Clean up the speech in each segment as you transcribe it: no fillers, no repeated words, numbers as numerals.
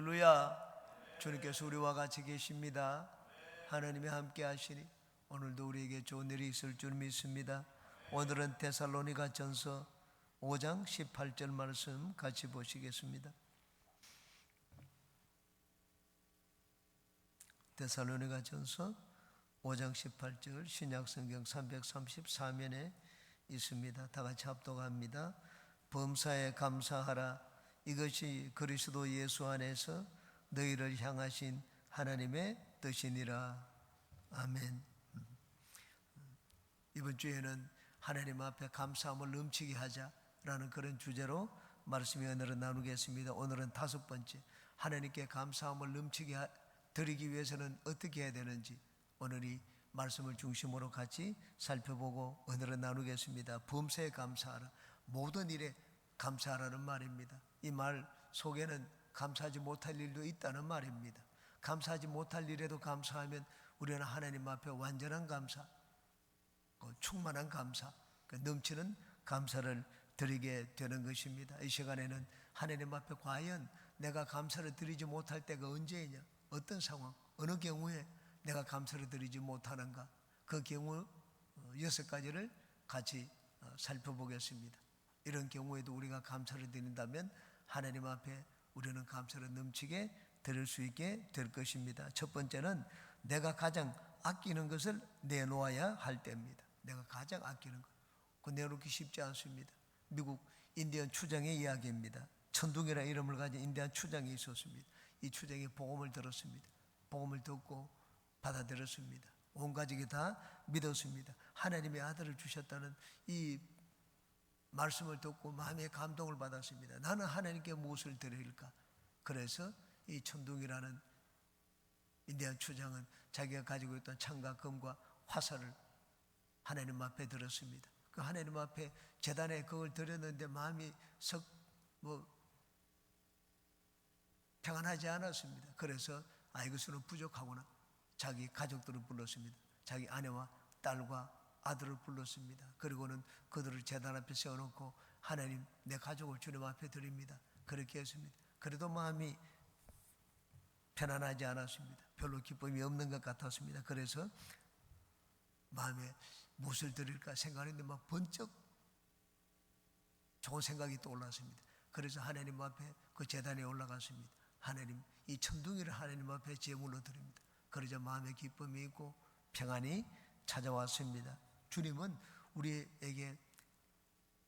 할렐루야. 주님께서 우리와 같이 계십니다. 하나님이 함께 하시니 오늘도 우리에게 좋은 일이 있을 줄 믿습니다. 오늘은 데살로니가 전서 5장 18절 말씀 같이 보시겠습니다. 데살로니가 전서 5장 18절 신약성경 334면에 있습니다. 다 같이 합독합니다. 범사에 감사하라. 이것이 그리스도 예수 안에서 너희를 향하신 하나님의 뜻이니라. 아멘. 이번 주에는 하나님 앞에 감사함을 넘치게 하자라는 그런 주제로 말씀의 은혜를 나누겠습니다. 오늘은 5번째, 하나님께 감사함을 넘치게 드리기 위해서는 어떻게 해야 되는지 오늘 이 말씀을 중심으로 같이 살펴보고 은혜를 나누겠습니다. 범사에 감사하라. 모든 일에 감사하라는 말입니다. 이 말 속에는 감사하지 못할 일도 있다는 말입니다. 감사하지 못할 일에도 감사하면 우리는 하나님 앞에 완전한 감사, 충만한 감사, 넘치는 감사를 드리게 되는 것입니다. 이 시간에는 하나님 앞에 과연 내가 감사를 드리지 못할 때가 언제이냐, 어떤 상황, 어느 경우에 내가 감사를 드리지 못하는가, 그 경우 6가지를 같이 살펴보겠습니다. 이런 경우에도 우리가 감사를 드린다면 하나님 앞에 우리는 감사를 넘치게 드릴 수 있게 될 것입니다. 첫 번째는 내가 가장 아끼는 것을 내놓아야 할 때입니다. 내가 가장 아끼는 것, 그 내놓기 쉽지 않습니다. 미국 인디언 추장의 이야기입니다. 천둥이라는 이름을 가진 인디언 추장이 있었습니다. 이 추장이 복음을 들었습니다. 복음을 듣고 받아들였습니다. 온 가족이 다 믿었습니다. 하나님의 아들을 주셨다는 이 말씀을 듣고 마음의 감동을 받았습니다. 나는 하나님께 무엇을 드릴까? 그래서 이 천둥이라는 인디안 추장은 자기가 가지고 있던 창과 금과 화살을 하나님 앞에 들었습니다. 그 하나님 앞에 제단에 그걸 드렸는데 마음이 평안하지 않았습니다. 그래서 이것으로 부족하구나. 자기 가족들을 불렀습니다. 자기 아내와 딸과 아들을 불렀습니다. 그리고는 그들을 제단 앞에 세워놓고 하나님, 내 가족을 주님 앞에 드립니다. 그렇게 했습니다. 그래도 마음이 편안하지 않았습니다. 별로 기쁨이 없는 것 같았습니다. 그래서 마음에 무엇을 드릴까 생각했는데 막 번쩍 좋은 생각이 떠올랐습니다. 그래서 하나님 앞에 그 제단에 올라갔습니다. 하나님, 이 천둥이를 하나님 앞에 제물로 드립니다. 그러자 마음의 기쁨이 있고 평안이 찾아왔습니다. 주님은 우리에게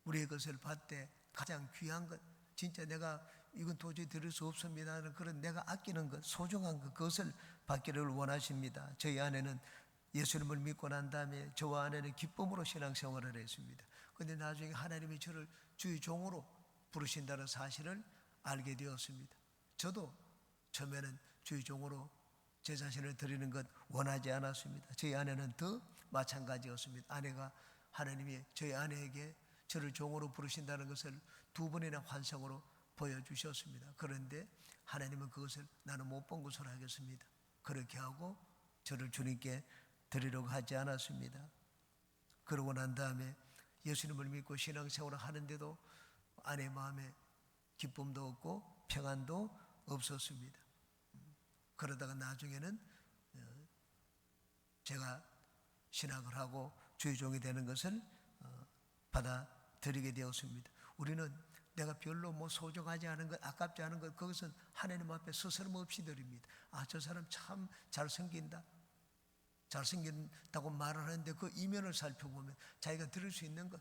우리의 것을 받되 가장 귀한 것, 진짜 내가 이건 도저히 드릴 수 없습니다 하는 그런 내가 아끼는 것, 소중한 것, 그것을 받기를 원하십니다. 저희 아내는 예수님을 믿고 난 다음에 저와 아내는 기쁨으로 신앙생활을 했습니다. 그런데 나중에 하나님이 저를 주의 종으로 부르신다는 사실을 알게 되었습니다. 저도 처음에는 주의 종으로 제 자신을 드리는 것 원하지 않았습니다. 저희 아내는 더 마찬가지였습니다. 아내가 하나님이 저희 아내에게 저를 종으로 부르신다는 것을 2번이나 환상으로 보여주셨습니다. 그런데 하나님은 그것을 나는 못 본 것으로 하겠습니다. 그렇게 하고 저를 주님께 드리려고 하지 않았습니다. 그러고 난 다음에 예수님을 믿고 신앙생활을 하는데도 아내의 마음에 기쁨도 없고 평안도 없었습니다. 그러다가 나중에는 제가 신학을 하고 주의 종이 되는 것을 받아들이게 되었습니다. 우리는 내가 별로 소중하지 않은 것, 아깝지 않은 것, 그것은 하나님 앞에 스스럼없이 드립니다. 저 사람 참 잘생긴다, 잘생긴다고 말을 하는데 그 이면을 살펴보면 자기가 드릴 수 있는 것,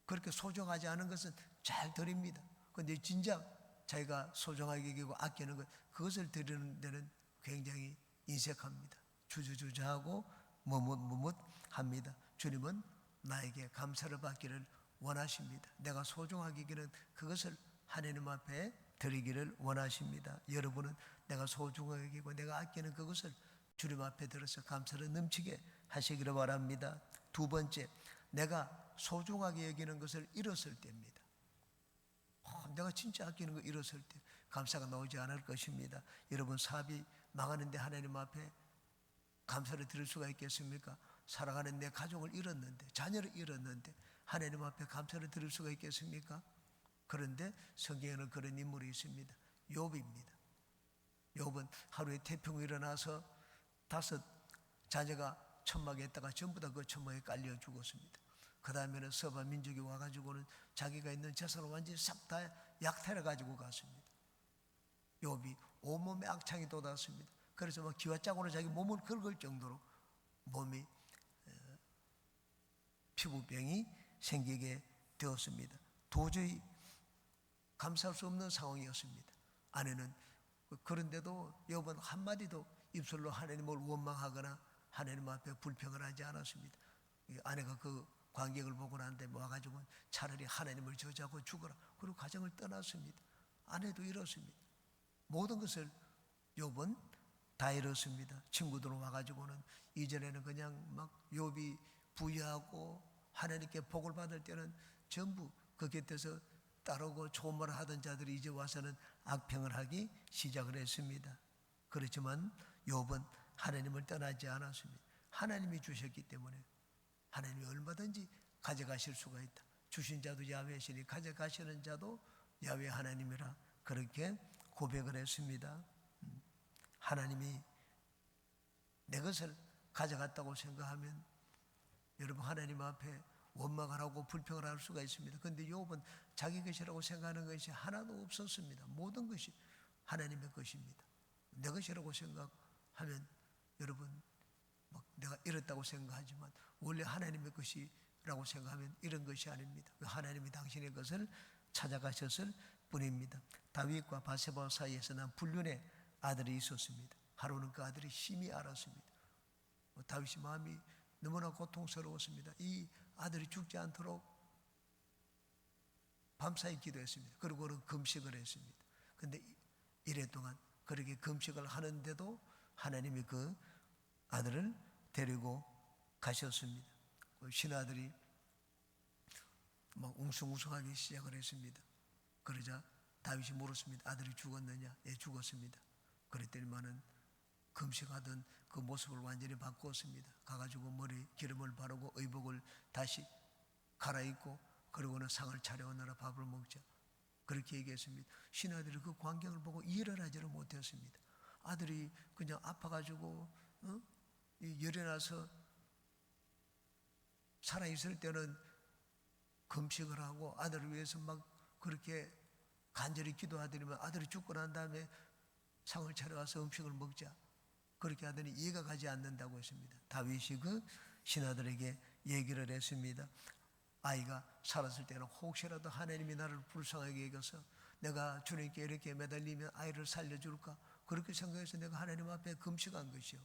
그렇게 소중하지 않은 것은 잘 드립니다. 그런데 진작 자기가 소중하게 여기고 아끼는 것, 그것을 드리는 데는 굉장히 인색합니다. 주저주저하고 머뭇합니다. 주님은 나에게 감사를 받기를 원하십니다. 내가 소중하게 여기는 그것을 하나님 앞에 드리기를 원하십니다. 여러분은 내가 소중하게 여기고 내가 아끼는 그것을 주님 앞에 들어서 감사를 넘치게 하시기를 바랍니다. 2번째, 내가 소중하게 여기는 것을 잃었을 때입니다. 내가 진짜 아끼는 거 잃었을 때 감사가 나오지 않을 것입니다. 여러분, 사업이 망하는데 하나님 앞에 감사를 드릴 수가 있겠습니까? 사랑하는 내 가족을 잃었는데, 자녀를 잃었는데 하나님 앞에 감사를 드릴 수가 있겠습니까? 그런데 성경에는 그런 인물이 있습니다. 욥입니다. 욥은 하루에 태풍이 일어나서 5 자녀가 천막에 있다가 전부 다 그 천막에 깔려 죽었습니다. 그 다음에는 서바 민족이 와가지고는 자기가 있는 재산을 완전히 싹 다 약탈해 가지고 갔습니다. 욥이 온몸에 악창이 돋았습니다. 그래서 막 기와짝으로 자기 몸을 긁을 정도로 몸이 피부병이 생기게 되었습니다. 도저히 감수할 수 없는 상황이었습니다. 아내는 그런데도 욥은 한마디도 입술로 하나님을 원망하거나 하나님 앞에 불평을 하지 않았습니다. 아내가 그 광경을 보고 난 다음에 와가지고 차라리 하나님을 저주하고 죽어라. 그리고 가정을 떠났습니다. 아내도 이렇습니다. 모든 것을 욥은 다 잃었습니다. 친구들은 와가지고는 이전에는 그냥 막 욥이 부유하고 하나님께 복을 받을 때는 전부 그 곁에서 따르고 좋은 말을 하던 자들이 이제 와서는 악평을 하기 시작을 했습니다. 그렇지만 욥은 하나님을 떠나지 않았습니다. 하나님이 주셨기 때문에 하나님이 얼마든지 가져가실 수가 있다. 주신 자도 야훼시니 가져가시는 자도 야훼 하나님이라 그렇게 고백을 했습니다. 하나님이 내 것을 가져갔다고 생각하면 여러분 하나님 앞에 원망을 하고 불평을 할 수가 있습니다. 그런데 욥은 자기 것이라고 생각하는 것이 하나도 없었습니다. 모든 것이 하나님의 것입니다. 내 것이라고 생각하면 여러분 막 내가 잃었다고 생각하지만 원래 하나님의 것이라고 생각하면 이런 것이 아닙니다. 하나님이 당신의 것을 찾아가셨을 뿐입니다. 다윗과 바세바 사이에서 난 불륜의 아들이 있었습니다. 하루는 그 아들이 심히 알았습니다. 다윗이 마음이 너무나 고통스러웠습니다. 이 아들이 죽지 않도록 밤사이 기도했습니다. 그리고는 금식을 했습니다. 그런데 이래 동안 그렇게 금식을 하는데도 하나님이 그 아들을 데리고 가셨습니다. 신하들이 막 웅성웅성하기 시작을 했습니다. 그러자 다윗이 물었습니다. 아들이 죽었느냐? 예, 죽었습니다. 그랬더니만은 금식하던 그 모습을 완전히 바꾸었습니다. 가가지고 머리 기름을 바르고 의복을 다시 갈아입고 그러고는 상을 차려오느라 밥을 먹자. 그렇게 얘기했습니다. 신하들이 그 광경을 보고 이해를 하지를 못했습니다. 아들이 그냥 아파가지고 열이 나서 살아있을 때는 금식을 하고 아들을 위해서 막 그렇게 간절히 기도하더니만 아들이 죽고 난 다음에 상을 차려와서 음식을 먹자. 그렇게 하더니 이해가 가지 않는다고 했습니다. 다윗이 그 신하들에게 얘기를 했습니다. 아이가 살았을 때는 혹시라도 하나님이 나를 불쌍하게 여겨서 내가 주님께 이렇게 매달리면 아이를 살려줄까? 그렇게 생각해서 내가 하나님 앞에 금식한 것이요.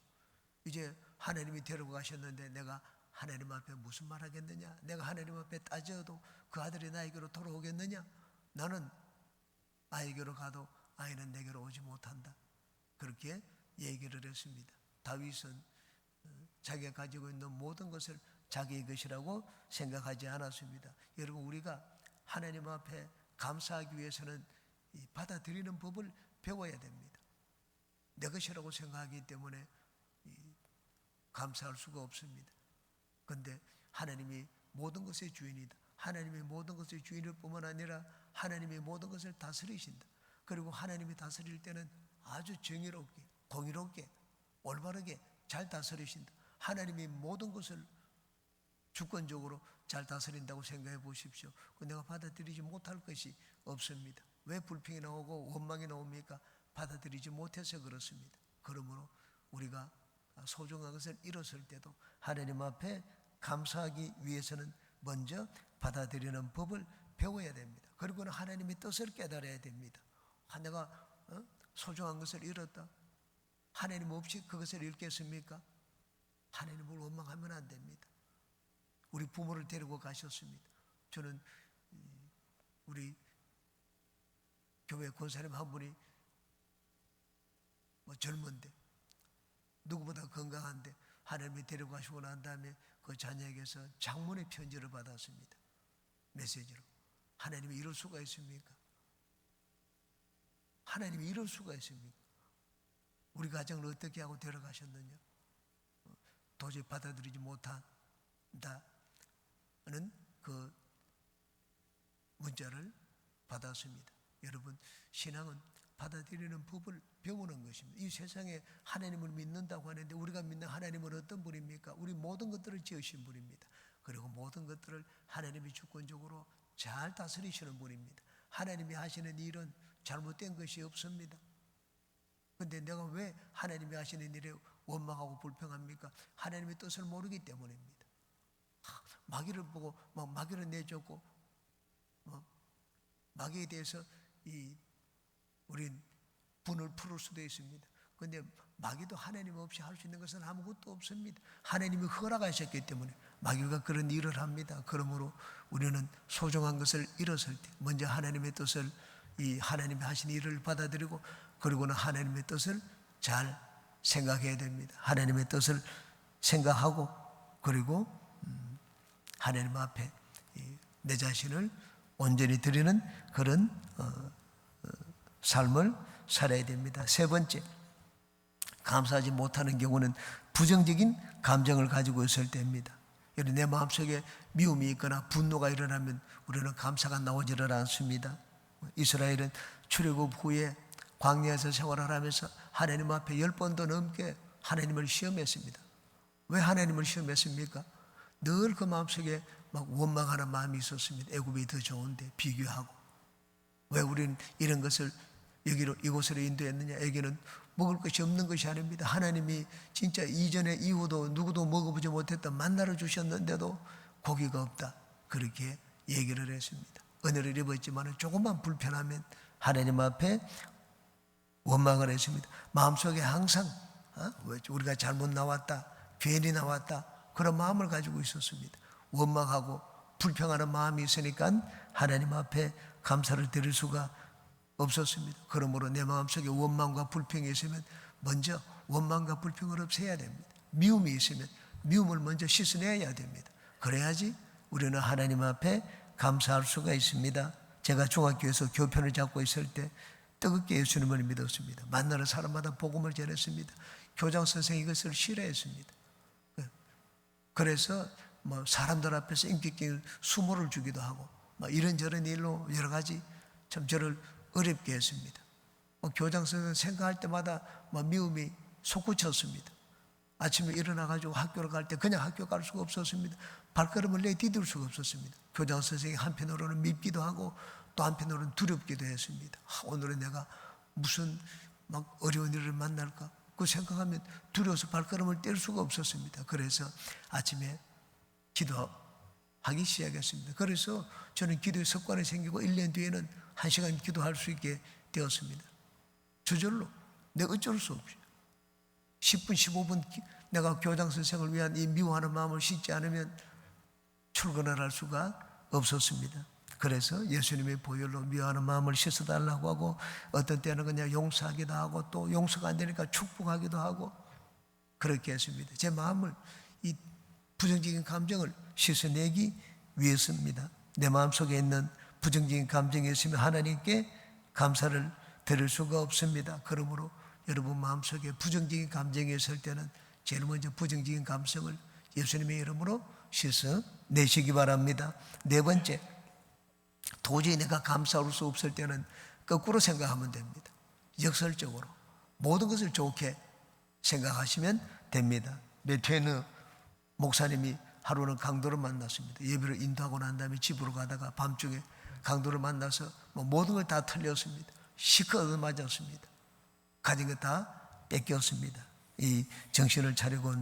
이제 하나님이 데리고 가셨는데 내가 하나님 앞에 무슨 말 하겠느냐? 내가 하나님 앞에 따져도 그 아들이 나에게로 돌아오겠느냐? 나는 아이에게로 가도 아이는 내게로 오지 못한다. 그렇게 얘기를 했습니다. 다윗은 자기가 가지고 있는 모든 것을 자기의 것이라고 생각하지 않았습니다. 여러분 우리가 하나님 앞에 감사하기 위해서는 받아들이는 법을 배워야 됩니다. 내 것이라고 생각하기 때문에 감사할 수가 없습니다. 그런데 하나님이 모든 것의 주인이다. 하나님이 모든 것의 주인일 뿐만 아니라 하나님이 모든 것을 다스리신다. 그리고 하나님이 다스릴 때는 아주 정의롭게 공의롭게 올바르게 잘 다스리신다. 하나님이 모든 것을 주권적으로 잘 다스린다고 생각해 보십시오. 내가 받아들이지 못할 것이 없습니다. 왜 불평이 나오고 원망이 나옵니까? 받아들이지 못해서 그렇습니다. 그러므로 우리가 소중한 것을 잃었을 때도 하나님 앞에 감사하기 위해서는 먼저 받아들이는 법을 배워야 됩니다. 그리고는 하나님의 뜻을 깨달아야 됩니다. 내가 소중한 것을 잃었다. 하나님 없이 그것을 잃겠습니까? 하나님을 원망하면 안 됩니다. 우리 부모를 데리고 가셨습니다. 저는 우리 교회 권사님 한 분이 젊은데 누구보다 건강한데 하나님이 데리고 가시고 난 다음에 그 자녀에게서 장문의 편지를 받았습니다. 메시지로. 하나님이 이럴 수가 있습니까? 하나님이 이럴 수가 있습니까? 우리 가정을 어떻게 하고 데려가셨느냐? 도저히 받아들이지 못한다는 그 문자를 받았습니다. 여러분 신앙은 받아들이는 법을 배우는 것입니다. 이 세상에 하나님을 믿는다고 하는데 우리가 믿는 하나님은 어떤 분입니까? 우리 모든 것들을 지으신 분입니다. 그리고 모든 것들을 하나님이 주권적으로 잘 다스리시는 분입니다. 하나님이 하시는 일은 잘못된 것이 없습니다. 그런데 내가 왜 하나님이 하시는 일에 원망하고 불평합니까? 하나님의 뜻을 모르기 때문입니다. 마귀를 보고 마귀를 내줬고 마귀에 대해서 우린 분을 풀을 수도 있습니다. 그런데 마귀도 하나님 없이 할 수 있는 것은 아무것도 없습니다. 하나님이 허락하셨기 때문에 마귀가 그런 일을 합니다. 그러므로 우리는 소중한 것을 잃었을 때 먼저 하나님의 뜻을, 이 하나님이 하신 일을 받아들이고, 그리고는 하나님의 뜻을 잘 생각해야 됩니다. 하나님의 뜻을 생각하고, 그리고 하나님 앞에 내 자신을 온전히 드리는 그런 삶을 살아야 됩니다. 세 번째, 감사하지 못하는 경우는 부정적인 감정을 가지고 있을 때입니다. 내 마음속에 미움이 있거나 분노가 일어나면 우리는 감사가 나오지를 않습니다. 이스라엘은 출애굽 후에 광야에서 생활을 하면서 하나님 앞에 10번도 넘게 하나님을 시험했습니다. 왜 하나님을 시험했습니까? 늘 그 마음속에 막 원망하는 마음이 있었습니다. 애굽이 더 좋은데 비교하고, 왜 우리는 이런 것을 이곳으로 인도했느냐? 여기는 먹을 것이 없는 것이 아닙니다. 하나님이 진짜 이전에 이후도 누구도 먹어보지 못했던 만나를 주셨는데도 고기가 없다, 그렇게 얘기를 했습니다. 은혜를 입었지만 조금만 불편하면 하나님 앞에 원망을 했습니다. 마음속에 항상 우리가 잘못 나왔다, 괜히 나왔다, 그런 마음을 가지고 있었습니다. 원망하고 불평하는 마음이 있으니까 하나님 앞에 감사를 드릴 수가 없었습니다. 그러므로 내 마음속에 원망과 불평이 있으면 먼저 원망과 불평을 없애야 됩니다. 미움이 있으면 미움을 먼저 씻어내야 됩니다. 그래야지 우리는 하나님 앞에 감사할 수가 있습니다. 제가 중학교에서 교편을 잡고 있을 때 뜨겁게 예수님을 믿었습니다. 만나는 사람마다 복음을 전했습니다. 교장 선생이 이것을 싫어했습니다. 그래서 사람들 앞에서 인기 있게 수모를 주기도 하고 이런저런 일로 여러 가지 참 저를 어렵게 했습니다. 교장 선생님 생각할 때마다 미움이 솟구쳤습니다. 아침에 일어나가지고 학교를 갈 때 그냥 학교 갈 수가 없었습니다. 발걸음을 내디딜 수가 없었습니다. 교장 선생님이 한편으로는 밉기도 하고 또 한편으로는 두렵기도 했습니다. 오늘은 내가 무슨 어려운 일을 만날까? 그 생각하면 두려워서 발걸음을 뗄 수가 없었습니다. 그래서 아침에 기도하기 시작했습니다. 그래서 저는 기도의 습관이 생기고 1년 뒤에는 1시간 기도할 수 있게 되었습니다. 저절로 내가 어쩔 수 없이 10분 15분 내가 교장 선생을 위한 이 미워하는 마음을 씻지 않으면 출근을 할 수가 없었습니다. 그래서 예수님의 보혈로 미워하는 마음을 씻어달라고 하고, 어떤 때는 그냥 용서하기도 하고, 또 용서가 안 되니까 축복하기도 하고, 그렇게 했습니다. 제 마음을, 이 부정적인 감정을 씻어내기 위해서입니다. 내 마음속에 있는 부정적인 감정이 있으면 하나님께 감사를 드릴 수가 없습니다. 그러므로 여러분 마음속에 부정적인 감정이 있을 때는 제일 먼저 부정적인 감성을 예수님의 이름으로 씻어내시기 바랍니다. 네 번째, 도저히 내가 감사할 수 없을 때는 거꾸로 생각하면 됩니다. 역설적으로 모든 것을 좋게 생각하시면 됩니다. 메테느 목사님이 하루는 강도를 만났습니다. 예배를 인도하고 난 다음에 집으로 가다가 밤중에 강도를 만나서 모든 걸 다 틀렸습니다. 시커 얻어맞았습니다. 가진 것 다 뺏겼습니다. 이 정신을 차리고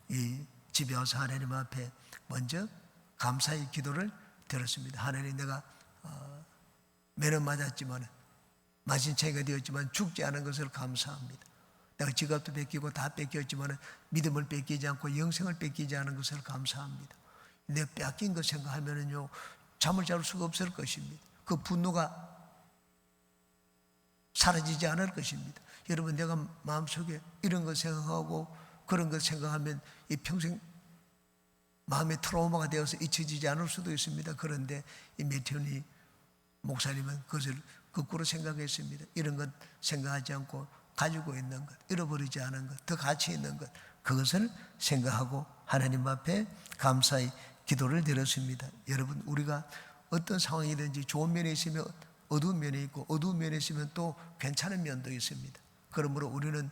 이 집에 와서 하나님 앞에 먼저 감사의 기도를 드렸습니다. 하나님, 내가 매는 맞았지만, 맞은 채가 되었지만 죽지 않은 것을 감사합니다. 내가 지갑도 뺏기고 다 뺏겼지만 믿음을 뺏기지 않고 영생을 뺏기지 않은 것을 감사합니다. 내 뺏긴 것 생각하면은요, 잠을 잘 수가 없을 것입니다. 그 분노가 사라지지 않을 것입니다. 여러분, 내가 마음속에 이런 것 생각하고 그런 것 생각하면 이 평생 마음의 트라우마가 되어서 잊혀지지 않을 수도 있습니다. 그런데 이 매튜니 목사님은 그것을 거꾸로 생각했습니다. 이런 것 생각하지 않고 가지고 있는 것, 잃어버리지 않은 것, 더 가치 있는 것, 그것을 생각하고 하나님 앞에 감사의 기도를 드렸습니다. 여러분, 우리가 어떤 상황이든지 좋은 면이 있으면 어두운 면이 있고, 어두운 면이 있으면 또 괜찮은 면도 있습니다. 그러므로 우리는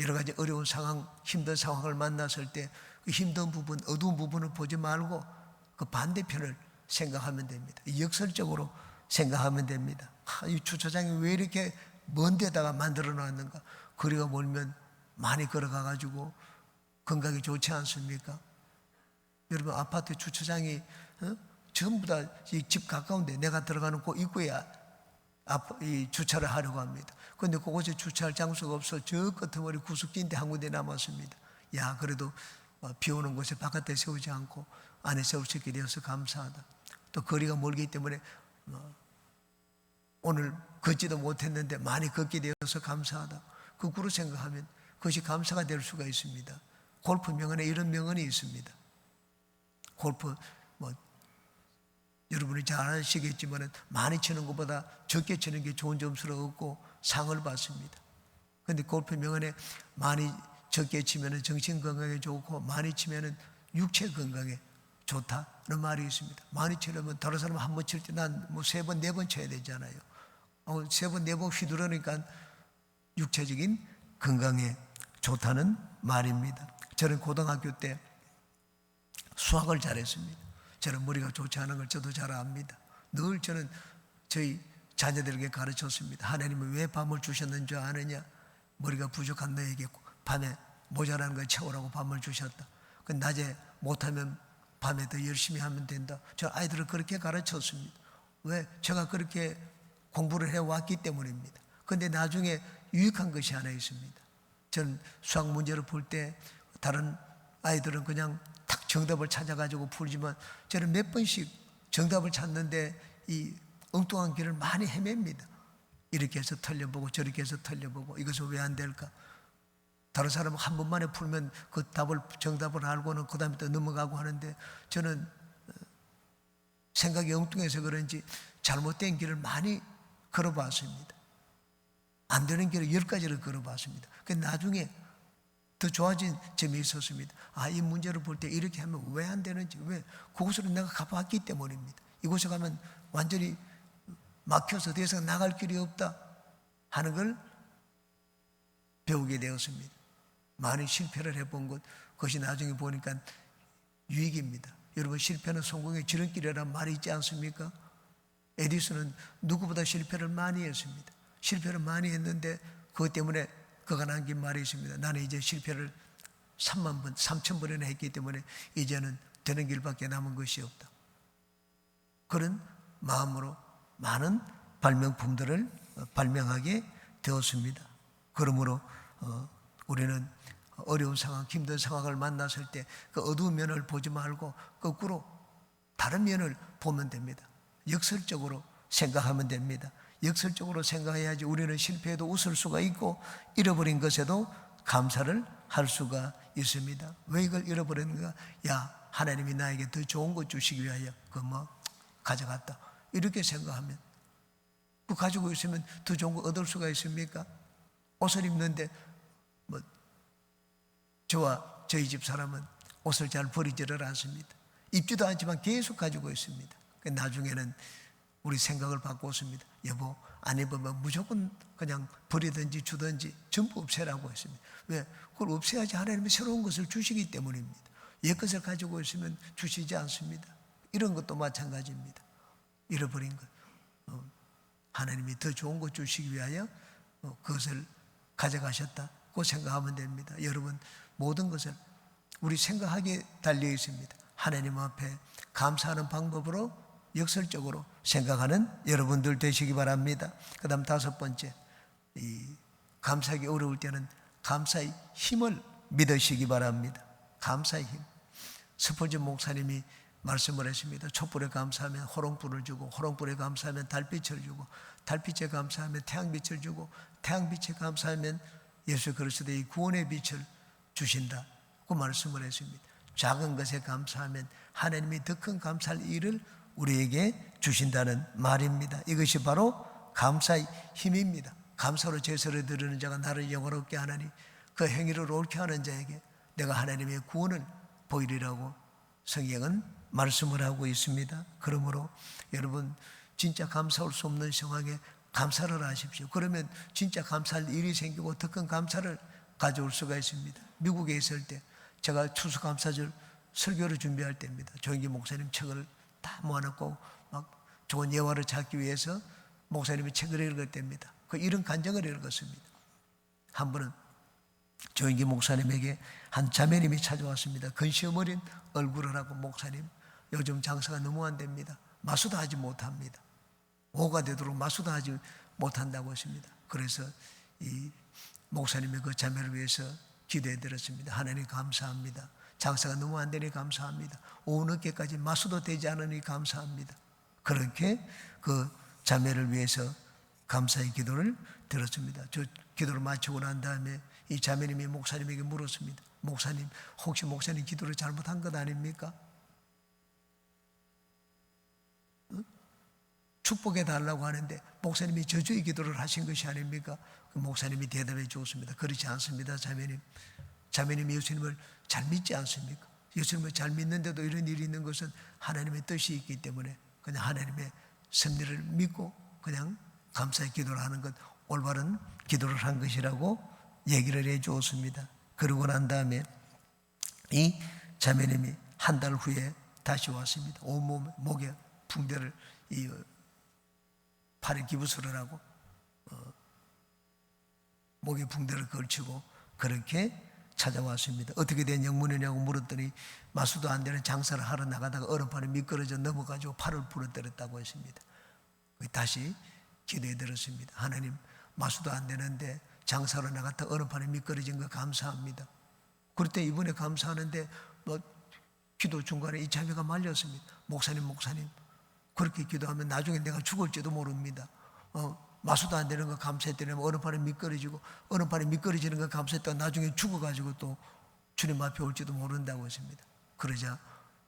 여러 가지 어려운 상황, 힘든 상황을 만났을 때 그 힘든 부분, 어두운 부분을 보지 말고 그 반대편을 생각하면 됩니다. 역설적으로 생각하면 됩니다. 이 주차장이 왜 이렇게 먼 데다가 만들어 놨는가? 거리가 멀면 많이 걸어가가지고 건강이 좋지 않습니까? 여러분, 아파트 주차장이 전부 다 집 가까운데 내가 들어가는 그 입구에 이 주차를 하려고 합니다. 그런데 그곳에 주차할 장소가 없어 저 끄트머리 구석진데 한 군데 남았습니다. 야, 그래도 비 오는 곳에 바깥에 세우지 않고 안에 세울 수 있게 되어서 감사하다. 또 거리가 멀기 때문에 오늘 걷지도 못했는데 많이 걷게 되어서 감사하다. 거꾸로 생각하면 그것이 감사가 될 수가 있습니다. 골프 명언에 이런 명언이 있습니다. 골프 여러분이 잘 아시겠지만 많이 치는 것보다 적게 치는 게 좋은 점수를 얻고 상을 받습니다. 그런데 골프 명언에 많이 적게 치면 정신 건강에 좋고 많이 치면 육체 건강에 좋다는 말이 있습니다. 많이 치려면 다른 사람 한 번 칠 때 난 뭐 3번, 4번 쳐야 되잖아요. 3번, 4번 휘두르니까 육체적인 건강에 좋다는 말입니다. 저는 고등학교 때 수학을 잘했습니다. 저는 머리가 좋지 않은 걸 저도 잘 압니다. 늘 저는 저희 자녀들에게 가르쳤습니다. 하나님은 왜 밤을 주셨는 줄 아느냐? 머리가 부족한 너에게 밤에 모자라는 걸 채우라고 밤을 주셨다. 낮에 못하면 밤에 더 열심히 하면 된다. 저 아이들을 그렇게 가르쳤습니다. 왜? 제가 그렇게 공부를 해왔기 때문입니다. 그런데 나중에 유익한 것이 하나 있습니다. 저는 수학 문제를 풀 때 다른 아이들은 그냥 딱 정답을 찾아가지고 풀지만 저는 몇 번씩 정답을 찾는데 이 엉뚱한 길을 많이 헤맵니다. 이렇게 해서 틀려보고 저렇게 해서 틀려보고 이것은 왜 안 될까? 다른 사람은 한 번만에 풀면 그 정답을 알고는 그 다음에 또 넘어가고 하는데 저는 생각이 엉뚱해서 그런지 잘못된 길을 많이 걸어봤습니다. 안 되는 길을 10가지를 걸어봤습니다. 나중에 더 좋아진 점이 있었습니다. 이 문제를 볼 때 이렇게 하면 왜 안 되는지, 왜? 그곳으로 내가 가봤기 때문입니다. 이곳에 가면 완전히 막혀서 더 이상 나갈 길이 없다 하는 걸 배우게 되었습니다. 많이 실패를 해본 것, 그것이 나중에 보니까 유익입니다. 여러분, 실패는 성공의 지름길이라는 말이 있지 않습니까? 에디슨은 누구보다 실패를 많이 했습니다. 실패를 많이 했는데 그것 때문에 그가 남긴 말이 있습니다. 나는 이제 실패를 3만 번, 3천 번이나 했기 때문에 이제는 되는 길밖에 남은 것이 없다. 그런 마음으로 많은 발명품들을 발명하게 되었습니다. 그러므로 우리는 어려운 상황, 힘든 상황을 만났을 때 그 어두운 면을 보지 말고 거꾸로 다른 면을 보면 됩니다. 역설적으로 생각하면 됩니다. 역설적으로 생각해야지 우리는 실패해도 웃을 수가 있고 잃어버린 것에도 감사를 할 수가 있습니다. 왜 이걸 잃어버렸는가? 야, 하나님이 나에게 더 좋은 것 주시기 위하여 가져갔다. 이렇게 생각하면 그 가지고 있으면 더 좋은 거 얻을 수가 있습니까? 옷을 입는데 저와 저희 집 사람은 옷을 잘 버리지를 않습니다. 입지도 않지만 계속 가지고 있습니다. 나중에는 우리 생각을 바꿨습니다. 여보, 안 입으면 무조건 그냥 버리든지 주든지 전부 없애라고 했습니다. 왜? 그걸 없애야지 하나님이 새로운 것을 주시기 때문입니다. 옛 것을 가지고 있으면 주시지 않습니다. 이런 것도 마찬가지입니다. 잃어버린 것, 하나님이 더 좋은 것 주시기 위하여 그것을 가져가셨다고 생각하면 됩니다. 여러분, 모든 것을 우리 생각하기에 달려 있습니다. 하나님 앞에 감사하는 방법으로 역설적으로 생각하는 여러분들 되시기 바랍니다. 그 다음 5번째, 감사하기 어려울 때는 감사의 힘을 믿으시기 바랍니다. 감사의 힘. 스펄전 목사님이 말씀을 했습니다. 촛불에 감사하면 호롱불을 주고, 호롱불에 감사하면 달빛을 주고, 달빛에 감사하면 태양빛을 주고, 태양빛에 감사하면 예수 그리스도의 구원의 빛을 주신다고 말씀을 했습니다. 작은 것에 감사하면 하나님이 더 큰 감사할 일을 우리에게 주신다는 말입니다. 이것이 바로 감사의 힘입니다. 감사로 제사를 드리는 자가 나를 영화롭게 하나니 그 행위를 옳게 하는 자에게 내가 하나님의 구원을 보이리라고 성경은 말씀을 하고 있습니다. 그러므로 여러분, 진짜 감사할 수 없는 상황에 감사를 하십시오. 그러면 진짜 감사할 일이 생기고 더 큰 감사를 가져올 수가 있습니다. 미국에 있을 때 제가 추수감사절 설교를 준비할 때입니다. 조영기 목사님 책을 다 모아놓고 막 좋은 예화를 찾기 위해서 목사님이 책을 읽을 때입니다. 이런 간증을 읽었습니다. 한 번은 조영기 목사님에게 한 자매님이 찾아왔습니다. 근시험 어린 얼굴을 하고, 목사님 요즘 장사가 너무 안 됩니다. 마수도 하지 못합니다. 오가 되도록 마수도 하지 못한다고 했습니다. 그래서 이 목사님의 그 자매를 위해서 기도해 드렸습니다. 하나님 감사합니다. 장사가 너무 안 되니 감사합니다. 오후 늦게까지 마수도 되지 않으니 감사합니다. 그렇게 그 자매를 위해서 감사의 기도를 드렸습니다. 저 기도를 마치고 난 다음에 이 자매님이 목사님에게 물었습니다. 목사님, 혹시 목사님 기도를 잘못한 것 아닙니까? 축복해 달라고 하는데 목사님이 저주의 기도를 하신 것이 아닙니까? 그 목사님이 대답해 주었습니다. 그렇지 않습니다, 자매님. 자매님이 예수님을 잘 믿지 않습니까? 예수님을 잘 믿는데도 이런 일이 있는 것은 하나님의 뜻이 있기 때문에 그냥 하나님의 섭리를 믿고 그냥 감사의 기도를 하는 것, 올바른 기도를 한 것이라고 얘기를 해 주었습니다. 그러고 난 다음에 이 자매님이 한 달 후에 다시 왔습니다. 온몸 목에 붕대를, 이 팔에 기부스를 하고 목에 붕대를 걸치고 그렇게 찾아왔습니다. 어떻게 된 영문이냐고 물었더니 마수도 안 되는 장사를 하러 나가다가 얼음판에 미끄러져 넘어가지고 팔을 부러뜨렸다고 했습니다. 다시 기도해 드렸습니다. 하나님, 마수도 안 되는데 장사로 나갔다 얼음판에 미끄러진 거 감사합니다. 그럴 때 이번에 감사하는데 기도 중간에 이 자매가 말렸습니다. 목사님 그렇게 기도하면 나중에 내가 죽을지도 모릅니다. 마수도 안 되는 거 감사했더니 얼음판에 미끄러지고, 얼음판에 미끄러지는 거 감사했다가 나중에 죽어가지고 또 주님 앞에 올지도 모른다고 했습니다. 그러자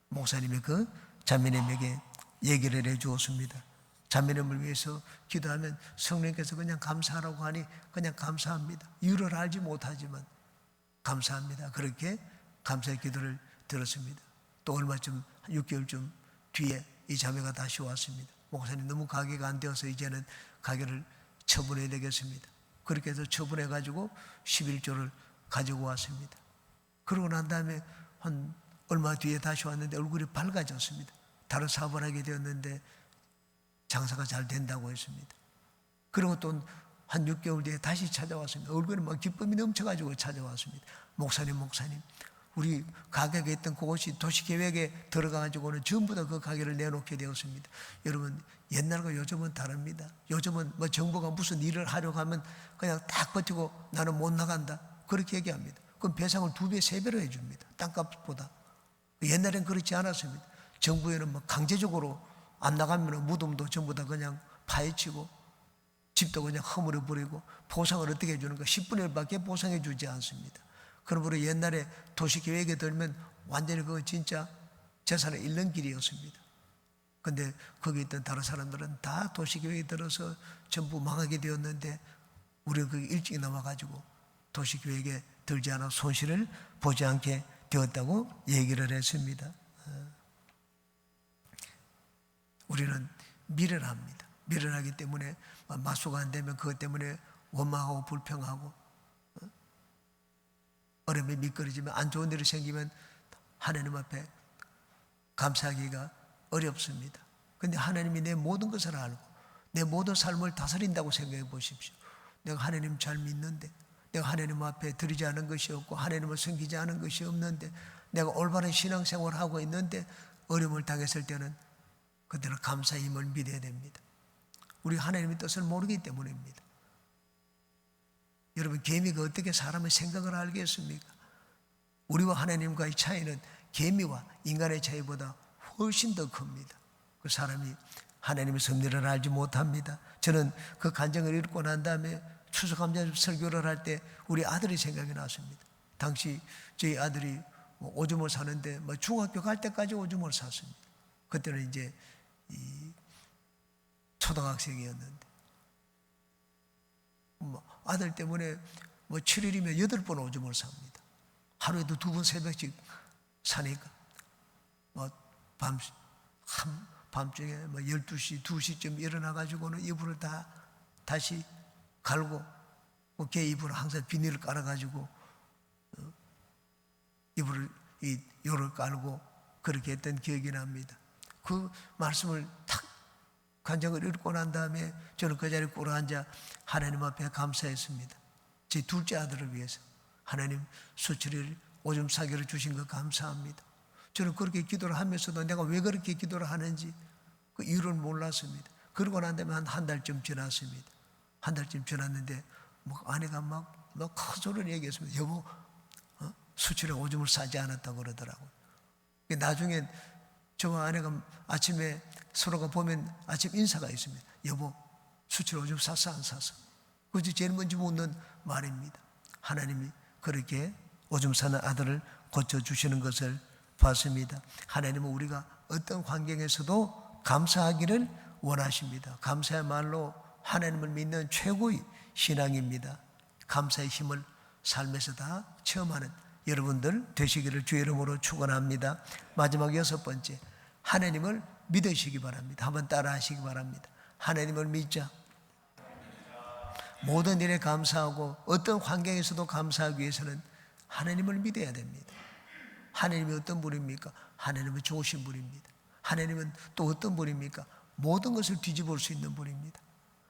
목사님이 그 자매님에게 얘기를 해 주었습니다. 자매님을 위해서 기도하면 성령께서 그냥 감사하라고 하니 그냥 감사합니다. 이유를 알지 못하지만 감사합니다. 그렇게 감사의 기도를 들었습니다. 또 얼마쯤, 6개월쯤 뒤에 이 자매가 다시 왔습니다. 목사님, 너무 가게가 안 되어서 이제는 가게를 처분해야 되겠습니다. 그렇게 해서 처분해 가지고 11조를 가지고 왔습니다. 그러고 난 다음에 한 얼마 뒤에 다시 왔는데 얼굴이 밝아졌습니다. 다른 사업을 하게 되었는데 장사가 잘 된다고 했습니다. 그리고 또 한 6개월 뒤에 다시 찾아왔습니다. 얼굴에 막 기쁨이 넘쳐가지고 찾아왔습니다. 목사님, 우리 가게가 있던 그곳이 도시계획에 들어가가지고는 전부 다 그 가게를 내놓게 되었습니다. 여러분, 옛날과 요즘은 다릅니다. 요즘은 정부가 무슨 일을 하려고 하면 그냥 딱 버티고 나는 못 나간다, 그렇게 얘기합니다. 그럼 배상을 2배, 3배로 해줍니다. 땅값보다. 옛날엔 그렇지 않았습니다. 정부에는 강제적으로 안 나가면 무덤도 전부 다 그냥 파헤치고 집도 그냥 허물어 버리고, 보상을 어떻게 해주는가? 10분의 1밖에 보상해 주지 않습니다. 그러므로 옛날에 도시계획에 들면 완전히 그거 진짜 재산을 잃는 길이었습니다. 근데 거기 있던 다른 사람들은 다 도시계획에 들어서 전부 망하게 되었는데 우리가 그 일찍 나와가지고 도시계획에 들지 않아 손실을 보지 않게 되었다고 얘기를 했습니다. 우리는 미련합니다. 미련하기 때문에 마수가 안 되면 그것 때문에 원망하고 불평하고, 어려움에 미끄러지면, 안 좋은 일이 생기면 하나님 앞에 감사하기가 어렵습니다. 그런데 하나님이 내 모든 것을 알고 내 모든 삶을 다스린다고 생각해 보십시오. 내가 하나님 잘 믿는데, 내가 하나님 앞에 드리지 않은 것이 없고 하나님을 섬기지 않은 것이 없는데, 내가 올바른 신앙생활을 하고 있는데 어려움을 당했을 때는 그때는 감사의 힘을 믿어야 됩니다. 우리 하나님의 뜻을 모르기 때문입니다. 여러분, 개미가 어떻게 사람의 생각을 알겠습니까? 우리와 하나님과의 차이는 개미와 인간의 차이보다 훨씬 더 큽니다. 그 사람이 하나님의 섭리를 알지 못합니다. 저는 그 간증을 읽고 난 다음에 추수감사 설교를 할 때 우리 아들이 생각이 났습니다. 당시 저희 아들이 오줌을 사는데 중학교 갈 때까지 오줌을 샀습니다. 그때는 이제 초등학생이었는데 아들 때문에 7일이면 8번 오줌을 삽니다. 하루에도 2번 새벽씩 사니까 밤중에 12시, 2시쯤 일어나가지고는 이불을 다 다시 갈고 걔 이불을 항상 비닐을 깔아가지고 이불을 요를 깔고 그렇게 했던 기억이 납니다. 그 말씀을 탁 간증을 읽고 난 다음에 저는 그 자리에 꿇어 앉아 하나님 앞에 감사했습니다. 제 둘째 아들을 위해서 하나님 수치를 오줌 싸개를 주신 것 감사합니다. 저는 그렇게 기도를 하면서도 내가 왜 그렇게 기도를 하는지 그 이유를 몰랐습니다. 그러고 난 다음에 한 달쯤 지났습니다. 한 달쯤 지났는데 아내가 막 큰 소리를 얘기했습니다. 여보, 수치를 오줌을 싸지 않았다고 그러더라고요. 나중에 저와 아내가 아침에 서로가 보면 아침 인사가 있습니다. 여보, 수치를 오줌 쌌어 안 쌌어? 그것이 제일 먼저 묻는 말입니다. 하나님이 그렇게 오줌 싸는 아들을 고쳐주시는 것을 봤습니다. 하나님은 우리가 어떤 환경에서도 감사하기를 원하십니다. 감사야말로 하나님을 믿는 최고의 신앙입니다. 감사의 힘을 삶에서 다 체험하는 여러분들 되시기를 주의 이름으로 축원합니다. 마지막 6번째, 하나님을 믿으시기 바랍니다. 한번 따라 하시기 바랍니다. 하나님을 믿자. 모든 일에 감사하고 어떤 환경에서도 감사하기 위해서는 하나님을 믿어야 됩니다. 하나님이 어떤 분입니까? 하나님은 좋으신 분입니다. 하나님은 또 어떤 분입니까? 모든 것을 뒤집을 수 있는 분입니다.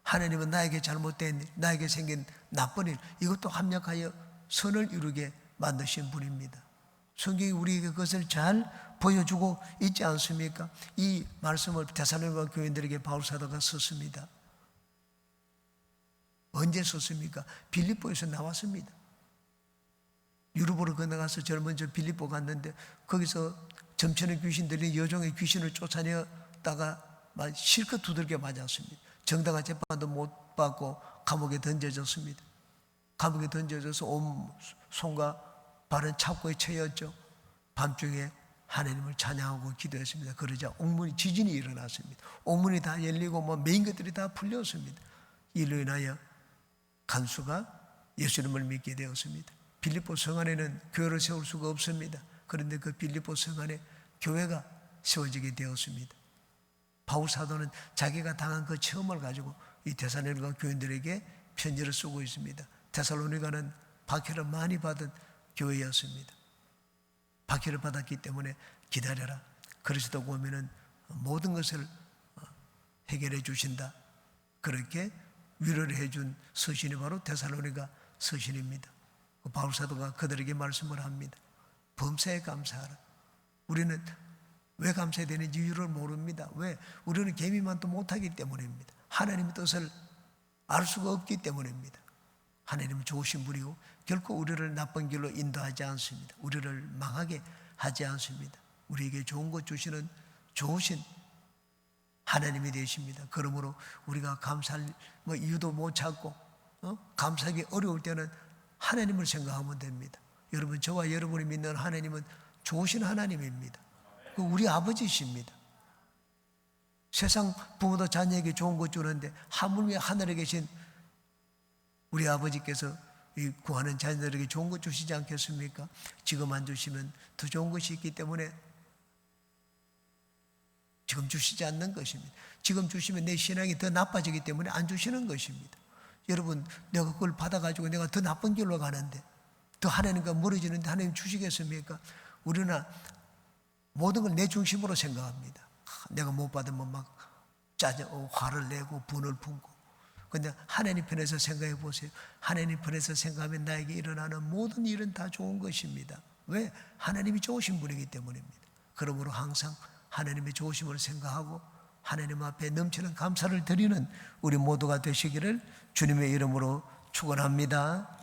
하나님은 나에게 잘못된 일, 나에게 생긴 나쁜 일, 이것도 합력하여 선을 이루게 만드신 분입니다. 성경이 우리에게 그것을 잘 보여주고 있지 않습니까? 이 말씀을 데살로니가 교인들에게 바울 사도가 썼습니다. 언제 썼습니까? 빌립보에서 나왔습니다. 유럽으로 건너가서 제일 먼저 빌립보 갔는데 거기서 점치는 귀신들이 여종의 귀신을 쫓아내다가 실컷 두들겨 맞았습니다. 정당한 재판도 못 받고 감옥에 던져졌습니다. 감옥에 던져져서 온 손과 발은 착고에 채였죠. 밤중에 하나님을 찬양하고 기도했습니다. 그러자 옥문이 지진이 일어났습니다. 옥문이 다 열리고 메인 것들이 다 풀렸습니다. 이로 인하여 간수가 예수님을 믿게 되었습니다. 빌립보 성 안에는 교회를 세울 수가 없습니다. 그런데 그 빌립보 성 안에 교회가 세워지게 되었습니다. 바울 사도는 자기가 당한 그 체험을 가지고 이 데살로니가 교인들에게 편지를 쓰고 있습니다. 데살로니가는 박해를 많이 받은 교회였습니다. 박해를 받았기 때문에 기다려라. 그리스도가 오면은 모든 것을 해결해 주신다. 그렇게 위로를 해준 서신이 바로 데살로니가 서신입니다. 바울 사도가 그들에게 말씀을 합니다. 범사에 감사하라. 우리는 왜 감사해야 되는지 이유를 모릅니다. 왜? 우리는 개미만도 못하기 때문입니다. 하나님의 뜻을 알 수가 없기 때문입니다. 하나님은 좋으신 분이고 결코 우리를 나쁜 길로 인도하지 않습니다. 우리를 망하게 하지 않습니다. 우리에게 좋은 것 주시는 좋으신 하나님이 되십니다. 그러므로 우리가 감사할 이유도 못 찾고 감사하기 어려울 때는 하나님을 생각하면 됩니다. 여러분, 저와 여러분이 믿는 하나님은 좋으신 하나님입니다. 우리 아버지십니다. 세상 부모도 자녀에게 좋은 것 주는데 하물며 하늘에 계신 우리 아버지께서 이 구하는 자녀들에게 좋은 것 주시지 않겠습니까? 지금 안 주시면 더 좋은 것이 있기 때문에 지금 주시지 않는 것입니다. 지금 주시면 내 신앙이 더 나빠지기 때문에 안 주시는 것입니다. 여러분, 내가 그걸 받아가지고 내가 더 나쁜 길로 가는데 더 하나님과 멀어지는데 하나님 주시겠습니까? 우리는 모든 걸 내 중심으로 생각합니다. 내가 못 받으면 막 화를 내고 분을 품고. 근데 하나님 편에서 생각해 보세요. 하나님 편에서 생각하면 나에게 일어나는 모든 일은 다 좋은 것입니다. 왜? 하나님이 좋으신 분이기 때문입니다. 그러므로 항상 하나님의 좋으심을 생각하고 하나님 앞에 넘치는 감사를 드리는 우리 모두가 되시기를 주님의 이름으로 축원합니다.